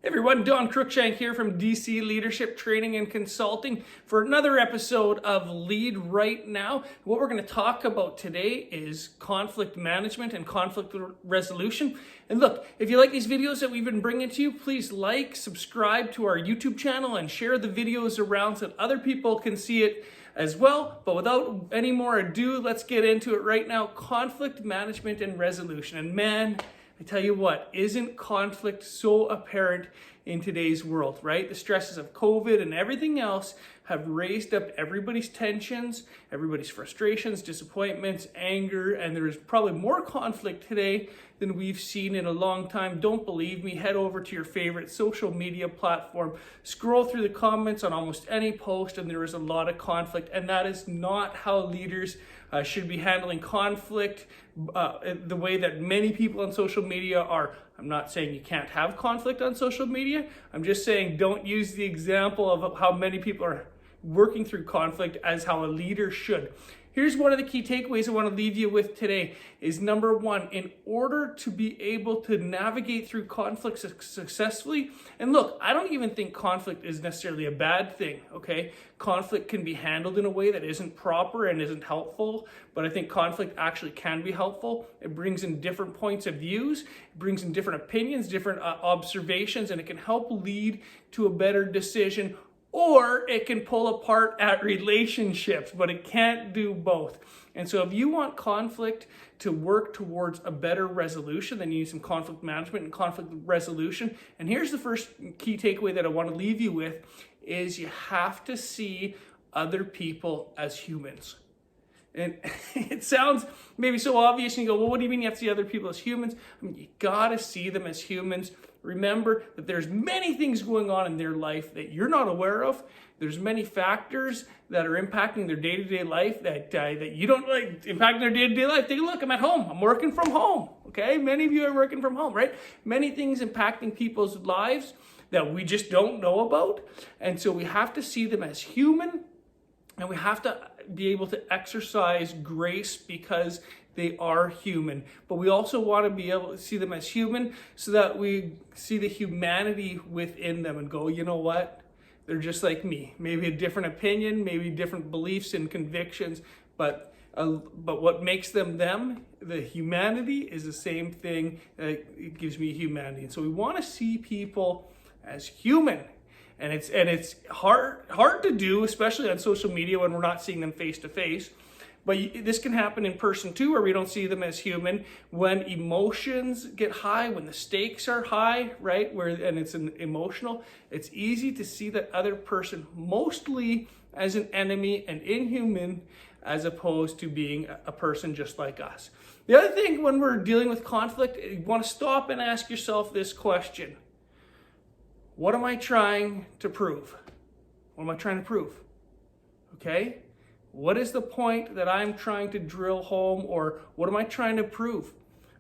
Hey everyone, Don Cruikshank here from DC Leadership Training and Consulting for another episode of Lead Right Now. What we're going to talk about today is conflict management and conflict resolution. And look, if you like these videos that we've been bringing to you, please like, subscribe to our YouTube channel and share the videos around so that other people can see it as well. But without any more ado, let's get into it right now. Conflict management and resolution. And man, I tell you what, isn't conflict so apparent in today's world, right? The stresses of COVID and everything else have raised up everybody's tensions, everybody's frustrations, disappointments, anger, and there is probably more conflict today than we've seen in a long time. Don't believe me? Head over to your favorite social media platform, scroll through the comments on almost any post, and there is a lot of conflict, and that is not how leaders should be handling conflict the way that many people on social media are. I'm not saying you can't have conflict on social media. I'm just saying don't use the example of how many people are working through conflict as how a leader should. Here's one of the key takeaways I want to leave you with today is number one, in order to be able to navigate through conflict successfully, and look, I don't even think conflict is necessarily a bad thing, okay? Conflict can be handled in a way that isn't proper and isn't helpful, but I think conflict actually can be helpful. It brings in different points of views, it brings in different opinions, different observations, and it can help lead to a better decision. Or it can pull apart at relationships, but it can't do both. And so if you want conflict to work towards a better resolution, then you need some conflict management and conflict resolution. And here's the first key takeaway that I want to leave you with is you have to see other people as humans. And it sounds maybe so obvious, and you go, well, what do you mean you have to see other people as humans? I mean, you gotta see them as humans. Remember that there's many things going on in their life that you're not aware of. There's many factors that are impacting their day-to-day life that you don't like impacting their day-to-day life. Take a look, I'm at home, I'm working from home, okay? Many of you are working from home, right? Many things impacting people's lives that we just don't know about. And so we have to see them as human, and we have to be able to exercise grace because they are human. But we also want to be able to see them as human so that we see the humanity within them and go, you know what? They're just like me. Maybe a different opinion, maybe different beliefs and convictions, but what makes them them, the humanity, is the same thing that gives me humanity. And so we want to see people as human. And it's hard to do, especially on social media when we're not seeing them face to face. But this can happen in person too, where we don't see them as human. When emotions get high, when the stakes are high, right? And it's emotional, it's easy to see that other person mostly as an enemy and inhuman, as opposed to being a person just like us. The other thing when we're dealing with conflict, you want to stop and ask yourself this question. What am I trying to prove? What am I trying to prove? Okay? What is the point that I'm trying to drill home, or what am I trying to prove?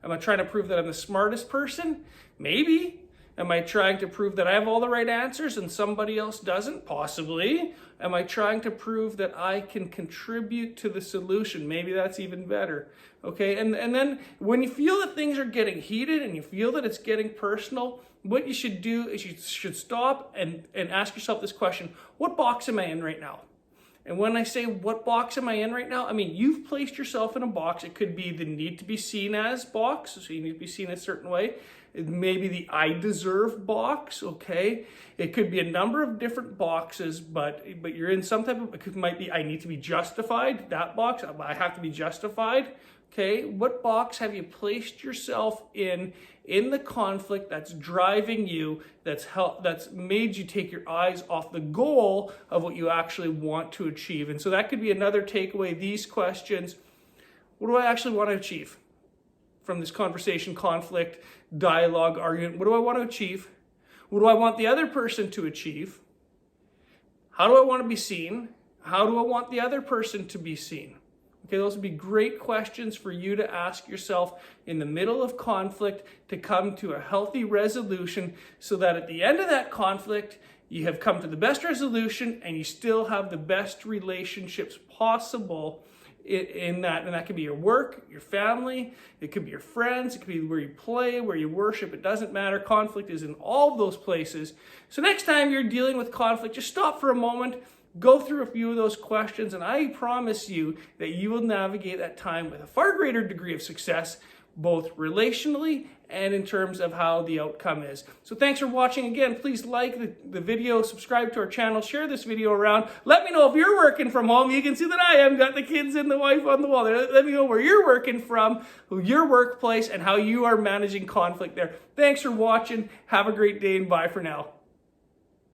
Am I trying to prove that I'm the smartest person? Maybe. Am I trying to prove that I have all the right answers and somebody else doesn't? Possibly. Am I trying to prove that I can contribute to the solution? Maybe that's even better. Okay, and then when you feel that things are getting heated and you feel that it's getting personal, what you should do is you should stop and ask yourself this question. What box am I in right now? And when I say what box am I in right now, I mean you've placed yourself in a box. It could be the need to be seen as box, so you need to be seen a certain way. It may be the I deserve box, okay? It could be a number of different boxes, but you're in some type of, it might be I need to be justified, that box, I have to be justified, okay? What box have you placed yourself in the conflict that's driving you, that's made you take your eyes off the goal of what you actually want to achieve? And so that could be another takeaway, these questions. What do I actually want to achieve from this conversation, conflict, dialogue, argument? What do I want to achieve? What do I want the other person to achieve? How do I want to be seen? How do I want the other person to be seen? Okay, those would be great questions for you to ask yourself in the middle of conflict to come to a healthy resolution so that at the end of that conflict, you have come to the best resolution and you still have the best relationships possible in that, and that could be your work, your family, it could be your friends, it could be where you play, where you worship. It doesn't matter. Conflict is in all of those places. So next time you're dealing with conflict, just stop for a moment, go through a few of those questions, and I promise you that you will navigate that time with a far greater degree of success, both relationally and in terms of how the outcome is. So thanks for watching. Again, please like the video, subscribe to our channel, share this video around. Let me know if you're working from home. You can see that I have got the kids and the wife on the wall there. Let me know where you're working from, your workplace, and how you are managing conflict there. Thanks for watching. Have a great day, and bye for now.